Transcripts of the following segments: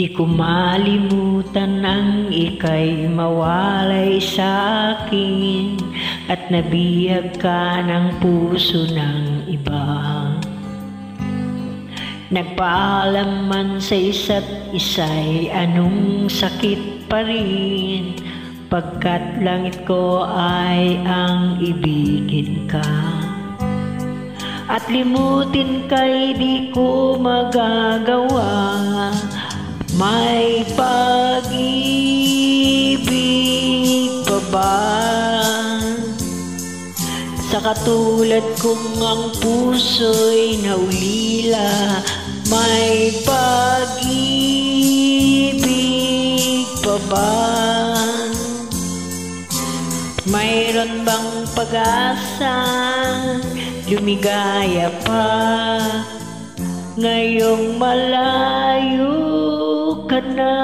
Di ko malimutan ang ika'y mawalay sa akin at nabihag ka ng puso ng iba. Nagpaalam man sa isa't isa'y anong sakit pa rin, pagkat langit ko ay ang ibigin ka. At limutin ka'y di ko magagawa, may pag-ibig pa ba? Sa katulad kong ang puso'y naulila, may pag-ibig pa ba? Mayroon bang pag-asa, lumigaya pa, ngayong malayo ka na?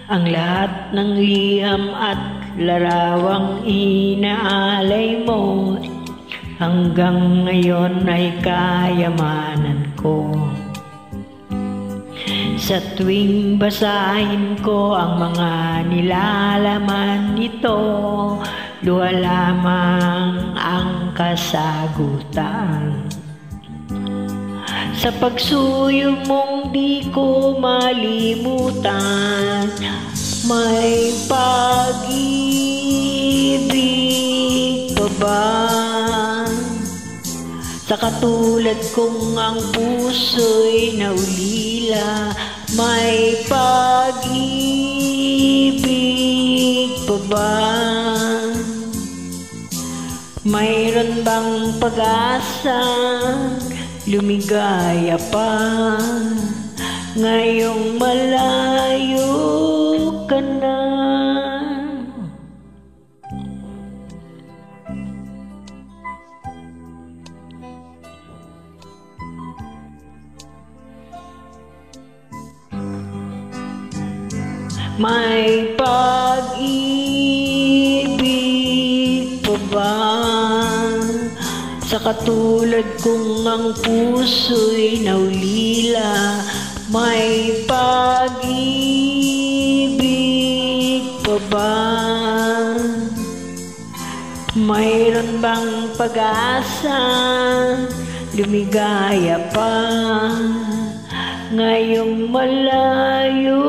Ang lahat ng liham at larawang inaalay mo, hanggang ngayon ay kayamanan ko. Sa tuwing basahin ko ang mga nilalaman nito, luha lamang ang kasagutan. Sa pagsuyo mong di ko malimutan, may pag-ibig pa ba? Sa katulad kong ang puso'y naulila, may pag-ibig pa ba? Mayroon bang pag-asa, lumigaya pa, ngayong malayo ka na? May pag-ibig pa ba? Sa katulad kong ang puso'y naulila, may pag-ibig pa ba? Mayroon bang pag-asa, lumigaya pa, ngayong malayo